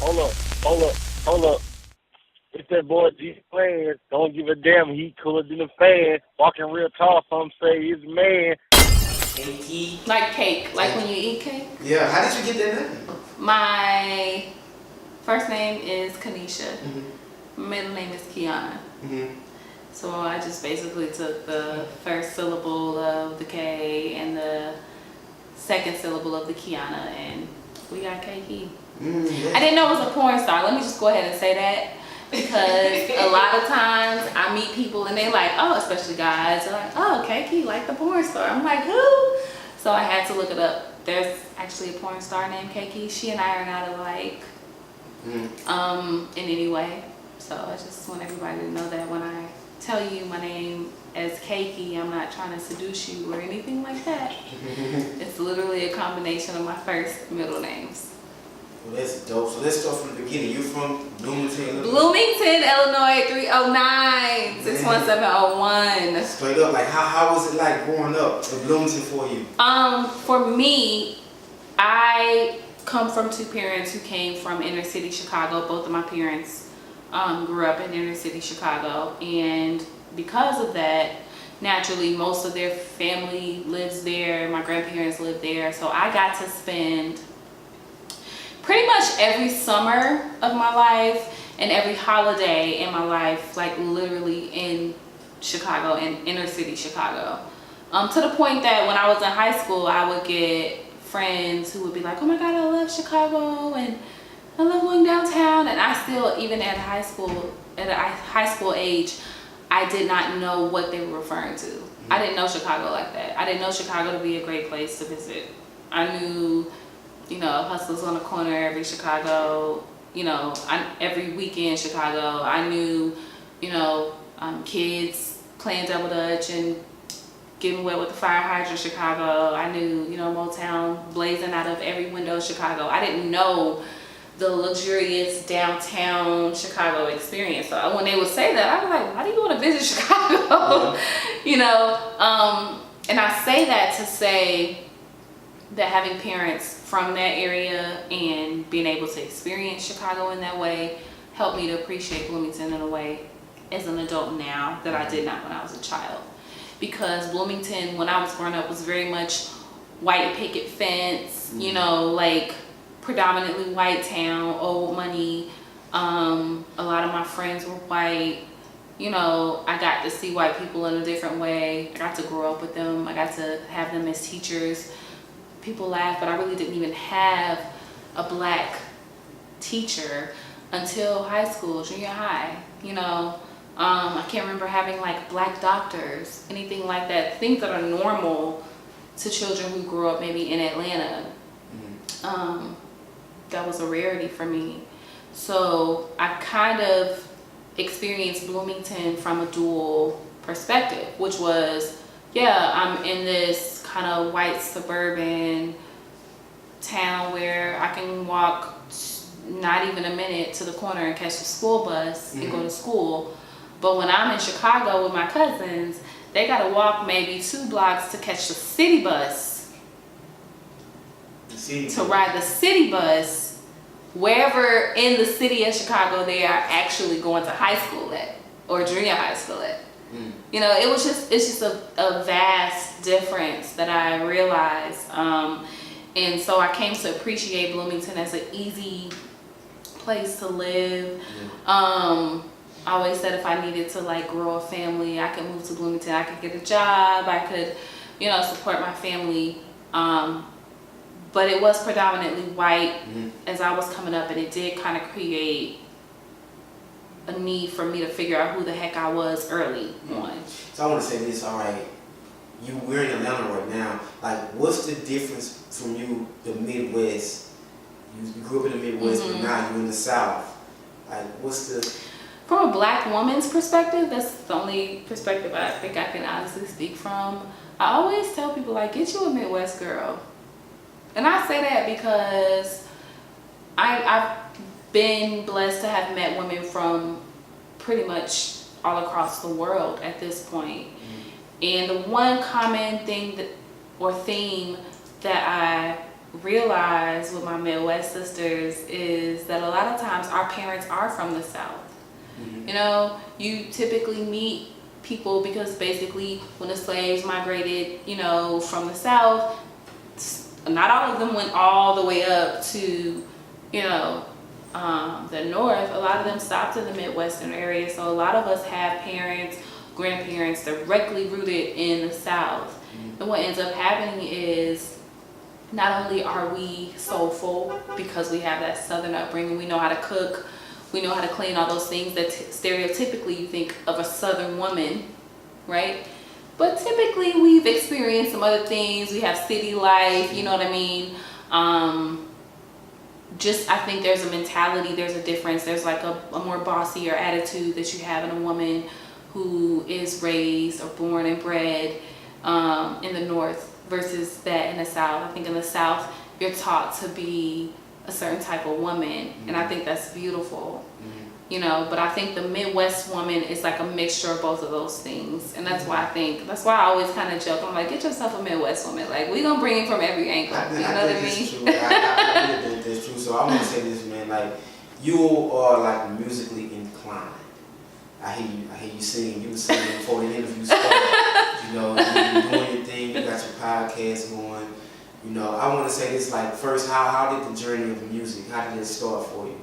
hold up. It's that boy G Plans. Don't give a damn. He cooler than a fan. Walking real tall, some say he's a man. Kayki. Like cake, like when you eat cake. Yeah, how did you get that name? My first name is Kanisha. Middle name is Kiana. So I just basically took the first syllable of the K and the second syllable of the Kiana, and we got Kayki. I didn't know it was a porn star. Let me just go ahead and say that, because a lot of times I meet people and they like, oh, especially guys, they're like, oh, Kayki, like the porn star. I'm like, who? So I had to look it up. There's actually a porn star named Kayki. She and I are not alike in any way. So I just want everybody to know that when I tell you my name as Kayki, I'm not trying to seduce you or anything like that. It's literally a combination of my first middle names. Well, that's dope. So let's start from the beginning. You're from Bloomington, Illinois? Bloomington, Illinois, 309, 61701. Straight up, like how was it like growing up in Bloomington for you? For me, I come from two parents who came from inner city Chicago. Both of my parents grew up in inner city Chicago, and because of that, naturally most of their family lives there. My grandparents live there, so I got to spend pretty much every summer of my life and every holiday in my life, like literally in Chicago, in inner city Chicago. To the point that when I was in high school, I would get friends who would be like, oh my God, I love Chicago and I love going downtown. And I still, even at a high school age, I did not know what they were referring to. I didn't know Chicago like that. I didn't know Chicago to be a great place to visit. I knew, you know, hustles on the corner every Chicago, you know, every weekend Chicago. I knew, you know, kids playing double dutch and getting wet with the fire hydrant Chicago. I knew, you know, Motown blazing out of every window Chicago. I didn't know the luxurious downtown Chicago experience. So when they would say that, I was like, why do you want to visit Chicago? You know, and I say that to say that having parents from that area and being able to experience Chicago in that way helped me to appreciate Bloomington in a way as an adult now that I did not when I was a child. Because Bloomington, when I was growing up, was very much white picket fence, you know, like predominantly white town, old money. A lot of my friends were white. You know, I got to see white people in a different way. I got to grow up with them. I got to have them as teachers. People laugh, but I really didn't even have a black teacher until high school, junior high, you know. I can't remember having like black doctors, anything like that, things that are normal to children who grew up maybe in Atlanta. That was a rarity for me. So I kind of experienced Bloomington from a dual perspective, which was, yeah, I'm in this kind of white suburban town where I can walk not even a minute to the corner and catch the school bus and go to school. But when I'm in Chicago with my cousins, they gotta walk maybe 2 blocks to catch the city bus, to ride the city bus wherever in the city of Chicago they are actually going to high school at or junior high school at. You know, it's just a vast difference that I realized. And so I came to appreciate Bloomington as an easy place to live. I always said if I needed to like grow a family, I could move to Bloomington. I could get a job. I could, you know, support my family. But it was predominantly white as I was coming up, and it did kind of create a need for me to figure out who the heck I was early on. So I want to say this, all right, we're in Atlanta right now. Like, what's the difference from you, the Midwest? You grew up in the Midwest, but now you're in the South. Like, what's the... From a black woman's perspective, that's the only perspective I think I can honestly speak from. I always tell people, like, get you a Midwest girl. And I say that because I've been blessed to have met women from pretty much all across the world at this point. And the one common thing or theme that I realize with my Midwest sisters is that a lot of times our parents are from the South. Mm-hmm. You know, you typically meet people because basically when the slaves migrated, you know, from the South, not all of them went all the way up to, you know, the North. A lot of them stopped in the Midwestern area. So a lot of us have parents, grandparents directly rooted in the South. Mm-hmm. And what ends up happening is not only are we soulful because we have that Southern upbringing, we know how to cook, we know how to clean, all those things that stereotypically you think of a Southern woman, right? But typically we've experienced some other things. We have city life, you know what I mean? Just, I think there's a mentality, there's a difference. There's like a more bossier attitude that you have in a woman who is raised or born and bred in the North versus that in the South. I think in the South, you're taught to be a certain type of woman, mm-hmm. and I think that's beautiful. Mm-hmm. You know, but I think the Midwest woman is like a mixture of both of those things. And that's why I always kind of joke. I'm like, get yourself a Midwest woman. Like, we gonna bring it from every angle. You know what I mean? That's true. I really think that's true. So I want to say this, man. Like, you are like musically inclined. I hear you singing. You were singing before the interview started. You know, you're doing your thing. You got your podcast going. You know, I want to say this, like, first, how did the journey of music, how did it start for you?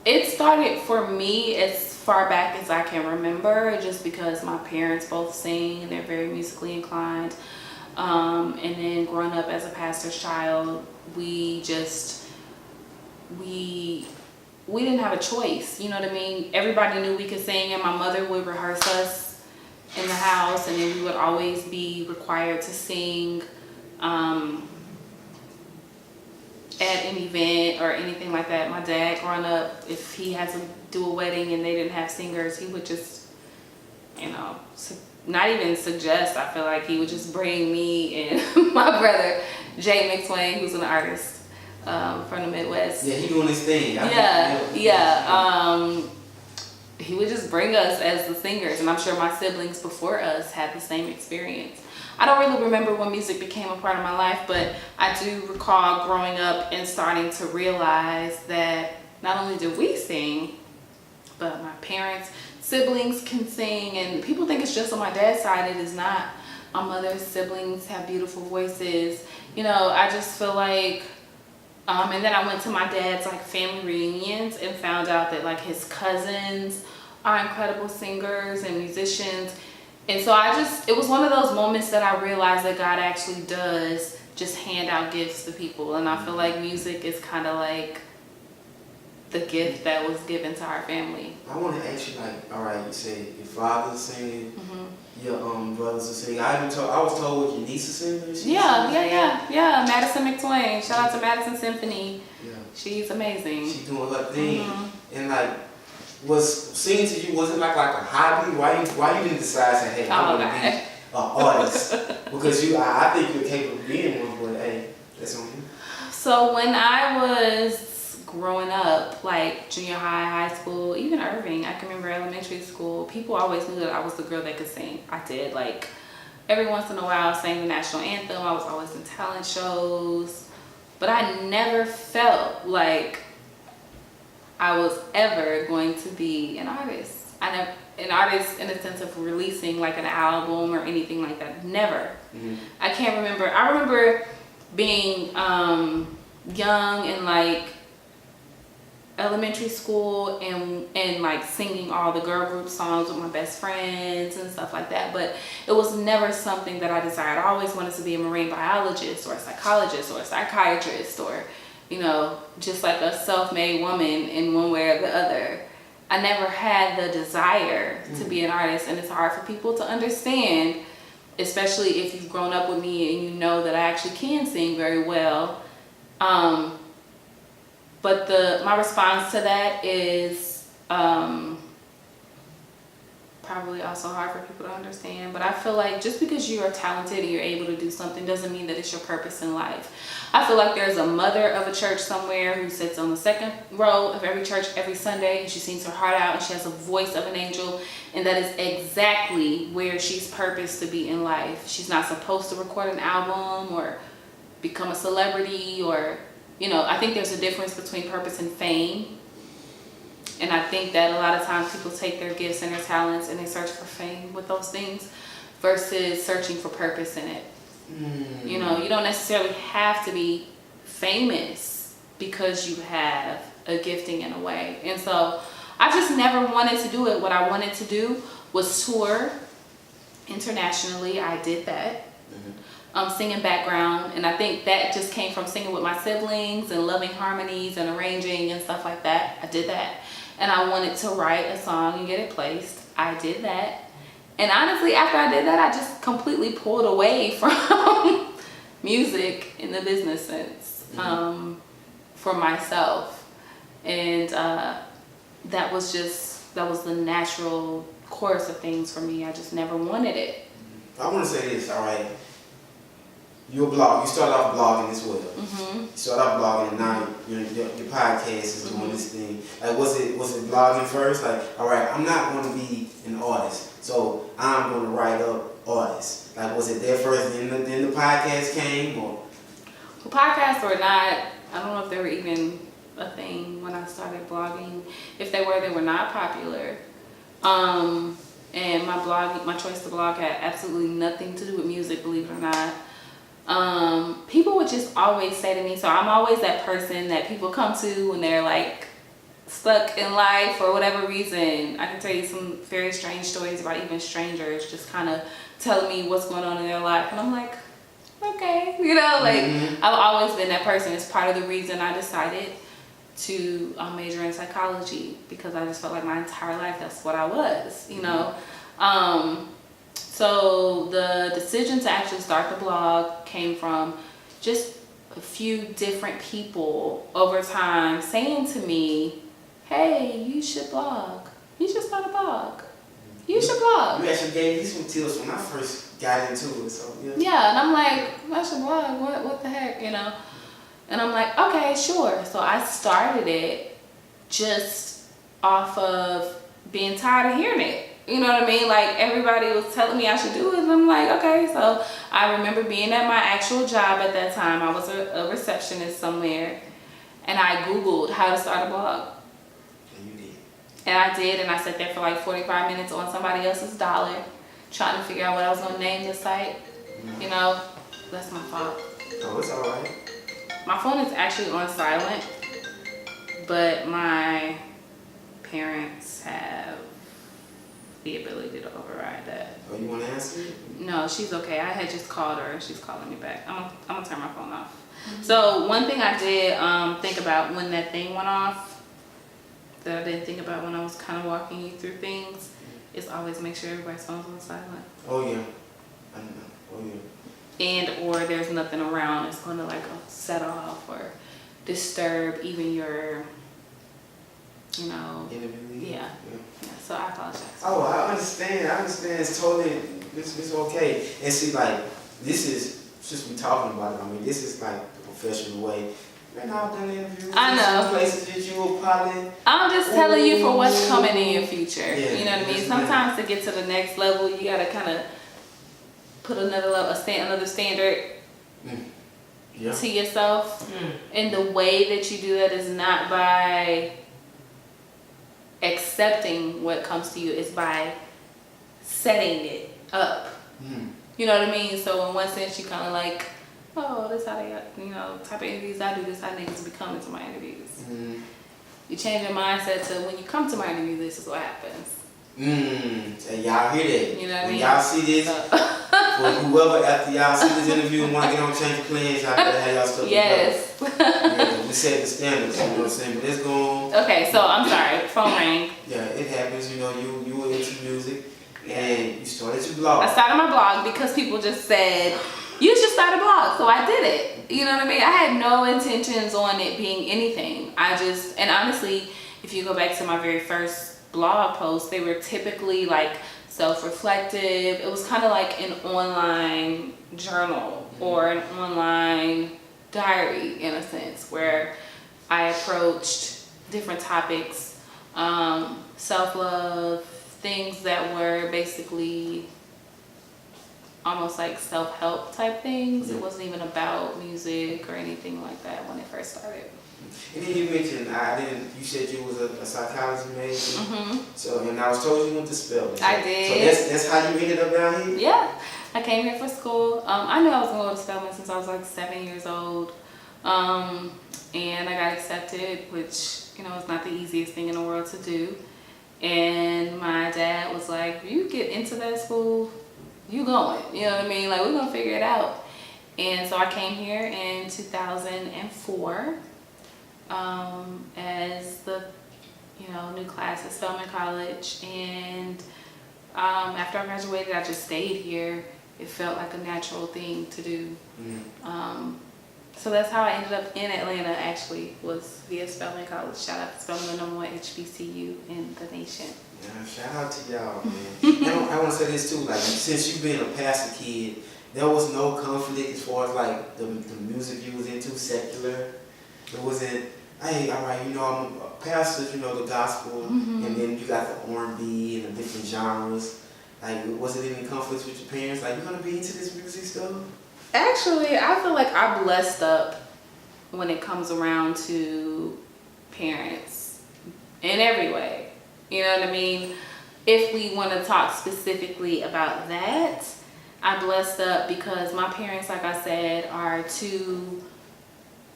It started for me as far back as I can remember, just because my parents both sing and they're very musically inclined. And then growing up as a pastor's child, we didn't have a choice, you know what I mean? Everybody knew we could sing, and my mother would rehearse us in the house, and then we would always be required to sing at an event or anything like that. My dad, growing up, if he had to do a wedding and they didn't have singers, he would just, you know, not even suggest. I feel like he would just bring me and my brother, Jay McSwain, who's an artist from the Midwest. Yeah, he doing his thing. He would just bring us as the singers, and I'm sure my siblings before us had the same experience. I don't really remember when music became a part of my life, but I do recall growing up and starting to realize that not only do we sing, but my parents, siblings can sing, and people think it's just on my dad's side. It is not. My mother's siblings have beautiful voices. You know, I just feel like, and then I went to my dad's like family reunions and found out that like his cousins are incredible singers and musicians. And so it was one of those moments that I realized that God actually does just hand out gifts to people. And I feel like music is kind of like the gift that was given to our family. I want to ask you, like, all right, you said your father's singing, mm-hmm. your brothers are singing. I was told what your niece is singing. Yeah. Madison McSwain. Shout out to Madison Symphony. Yeah. She's amazing. She's doing her thing. Mm-hmm. And like, was singing to you, was it like a hobby? Why you didn't decide to, hey, I'm going to be an artist? Because I think you're capable of being one, but hey, that's on you. So when I was growing up, like junior high, high school, even Irving, I can remember elementary school, people always knew that I was the girl that could sing. I did, like, every once in a while I sang the national anthem. I was always in talent shows, but I never felt like I was ever going to be an artist. An artist in the sense of releasing like an album or anything like that. Never. Mm-hmm. I can't remember. I remember being young and like elementary school and like singing all the girl group songs with my best friends and stuff like that. But it was never something that I desired. I always wanted to be a marine biologist or a psychologist or a psychiatrist or, you know, just like a self-made woman in one way or the other. I never had the desire to be an artist, and it's hard for people to understand, especially if you've grown up with me and you know that I actually can sing very well. But my response to that is probably also hard for people to understand. But I feel like just because you are talented and you're able to do something doesn't mean that it's your purpose in life. I feel like there's a mother of a church somewhere who sits on the second row of every church every Sunday, and she sings her heart out, and she has a voice of an angel, and that is exactly where she's purposed to be in life. She's not supposed to record an album or become a celebrity, or, you know, I think there's a difference between purpose and fame. And I think that a lot of times people take their gifts and their talents and they search for fame with those things versus searching for purpose in it. You know, you don't necessarily have to be famous because you have a gifting in a way. And so I just never wanted to do it. What I wanted to do was tour internationally. I did that. Singing background, and I think that just came from singing with my siblings and loving harmonies and arranging and stuff like that. I did that. And I wanted to write a song and get it placed. I did that. And honestly, after I did that, I just completely pulled away from music in the business sense, for myself. And that was the natural course of things for me. I just never wanted it. I want to say this, all right? You start off blogging as well. You start off blogging, and now your podcast is doing this thing. Like, was it blogging first? Like, all right, I'm not going to be an artist, so I'm going to write up artists. Like, was it there first, then the podcast came, or? Well, podcasts were not. I don't know if they were even a thing when I started blogging. If they were not popular. And my choice to blog had absolutely nothing to do with music, believe it or not. People would just always say to me, so I'm always that person that people come to when they're like stuck in life for whatever reason. I can tell you some very strange stories about even strangers just kind of telling me what's going on in their life, and I'm like, okay, you know, like I've always been that person. It's part of the reason I decided to major in psychology, because I just felt like my entire life that's what I was, you know. So the decision to actually start the blog came from just a few different people over time saying to me, hey, you should blog. You should start a blog. You should blog. You actually gave me some tips when I first got into it. So yeah, and I'm like, I should blog. What the heck, you know? And I'm like, okay, sure. So I started it just off of being tired of hearing it. You know what I mean? Like, everybody was telling me I should do it, and I'm like, okay. So I remember being at my actual job at that time. I was a receptionist somewhere, and I Googled how to start a blog. And you did. And I did, and I sat there for like 45 minutes on somebody else's dollar, trying to figure out what I was going to name the site. You know, that's my fault. Oh, it's all right. My phone is actually on silent, but my parents have the ability to override that. Oh, you want to answer it? No, she's okay. I had just called her and she's calling me back. I'm gonna turn my phone off. So one thing I did think about when that thing went off, that I didn't think about when I was kind of walking you through things, is always make sure everybody's phone's on silent. Oh yeah, I know. Oh yeah. And or there's nothing around that's gonna like set off or disturb even your, you know. Interview. Yeah. So I apologize. Oh, I understand. It's totally, it's okay. And see, like, this is just me talking about it. I mean, this is like the professional way. Man, I've done interviews. I know. Some places that you will probably. I'm just telling you for what's coming in your future. Yeah, you know what I mean? yes, Sometimes to get to the next level, you gotta kind of put another level, another standard to yourself. And the way that you do that is not by accepting what comes to you, is by setting it up. You know what I mean? So in one sense, you kind of like, oh, this how they, you know, type of interviews I do, this how niggas be coming to my interviews. You change your mindset to, when you come to my interview, this is what happens. And y'all hear that? You know what I when mean? Y'all see this, for whoever after y'all see this interview and want to get on Changeofplanz, y'all better have y'all stuff Yes. Yeah, we set the standards, you know what I'm saying? But let's go on. Okay, so I'm sorry, phone rang. Yeah, it happens, you know, you were into music and you started your blog. I started my blog because people just said, you should start a blog. So I did it. You know what I mean? I had no intentions on it being anything. And honestly, if you go back to my very first blog posts, they were typically like self-reflective. It was kind of like an online journal or an online diary in a sense, where I approached different topics, self-love, things that were basically almost like self-help type things. It wasn't even about music or anything like that when it first started. And then you mentioned, you said you was a psychology major. Mm-hmm. So, and I was told you went to Spelman. I did. So that's how you ended up down here? Yeah. I came here for school. I knew I was going to go to Spelman since I was like 7 years old. And I got accepted, which, you know, is not the easiest thing in the world to do. And my dad was like, you get into that school, you going. You know what I mean? Like, we're going to figure it out. And so I came here in 2004 as the, you know, new class at Spelman College. And after I graduated, I just stayed here. It felt like a natural thing to do. So that's how I ended up in Atlanta, actually, was via Spelman College. Shout out to Spelman, the #1 HBCU in the nation. Yeah, shout out to y'all, man. I want to say this too, like, since you've been a pastor kid, there was no conflict as far as like the music you was into, secular. It wasn't, hey, all right, you know, I'm a pastor, you know, the gospel, and then you got the R&B and the different genres. Like, was it any conflicts with your parents? Like, you gonna be into this music stuff? Actually, I feel like I'm blessed up when it comes around to parents in every way. You know what I mean? If we want to talk specifically about that, I'm blessed up because my parents, like I said, are two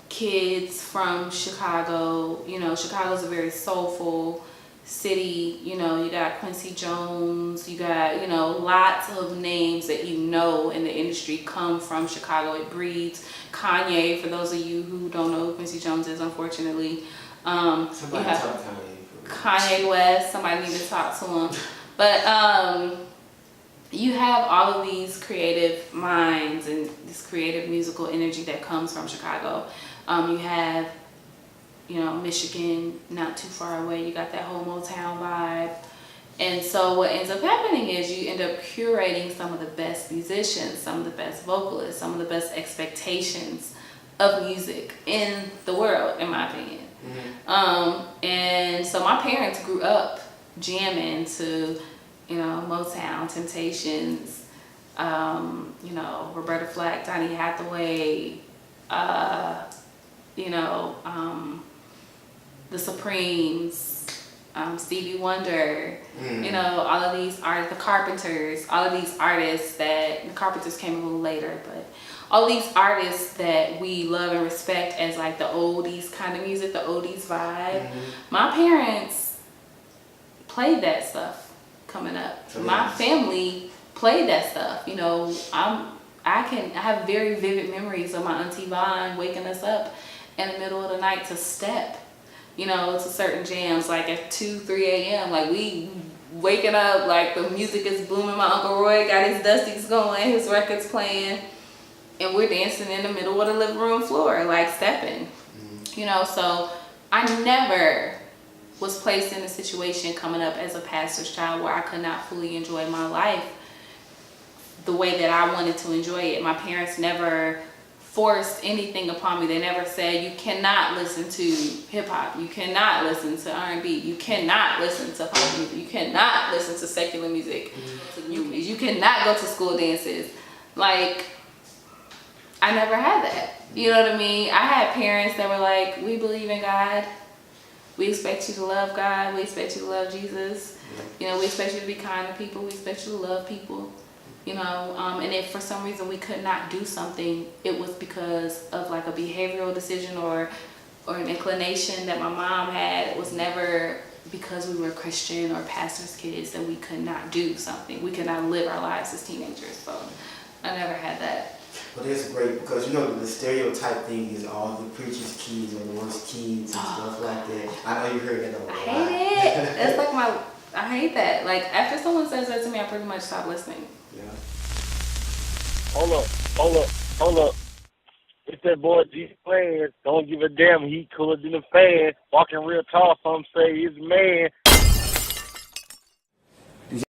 kids from Chicago. You know, Chicago's a very soulful city. You know, you got Quincy Jones, you got, you know, lots of names that you know in the industry come from Chicago. It breeds. Kanye, for those of you who don't know who Quincy Jones is, unfortunately. Somebody talk to Kanye West, somebody need to talk to him. But you have all of these creative minds and this creative musical energy that comes from Chicago. You have, you know, Michigan, not too far away. You got that whole Motown vibe. And so what ends up happening is you end up curating some of the best musicians, some of the best vocalists, some of the best expectations of music in the world, in my opinion. And so my parents grew up jamming to, you know, Motown, Temptations, you know, Roberta Flack, Donny Hathaway, you know, the Supremes, Stevie Wonder, you know, all of these artists, the Carpenters, all of these artists that, the Carpenters came a little later, but all these artists that we love and respect as like the oldies kind of music, the oldies vibe. My parents played that stuff coming up. My family played that stuff. You know, I have very vivid memories of my Auntie Vaughn waking us up in the middle of the night to step, you know, to certain jams, like at 2, 3 a.m. Like, we waking up, like the music is booming. My Uncle Roy got his dusties going, his records playing, and we're dancing in the middle of the living room floor, like stepping, you know. So I never was placed in a situation coming up as a pastor's child where I could not fully enjoy my life the way that I wanted to enjoy it. My parents never forced anything upon me. They never said, you cannot listen to hip hop, you cannot listen to R&B, you cannot listen to pop music, you cannot listen to secular music, you cannot go to school dances. Like, I never had that. You know what I mean? I had parents that were like, we believe in God, we expect you to love God, we expect you to love Jesus, you know, we expect you to be kind to people, we expect you to love people. You know, and if for some reason we could not do something, it was because of like a behavioral decision or an inclination that my mom had. It was never because we were Christian or pastor's kids that we could not do something. We could not live our lives as teenagers. So I never had that. But it's great because, you know, the stereotype thing is all the preacher's kids are the worst kids and stuff like that. I know you heard that a lot. I hate it. That's like I hate that. Like, after someone says that to me, I pretty much stop listening. Yeah. Hold up. It's that boy G-Planz. Don't give a damn. He cooler than a fan. Walking real tall, some say he's a man.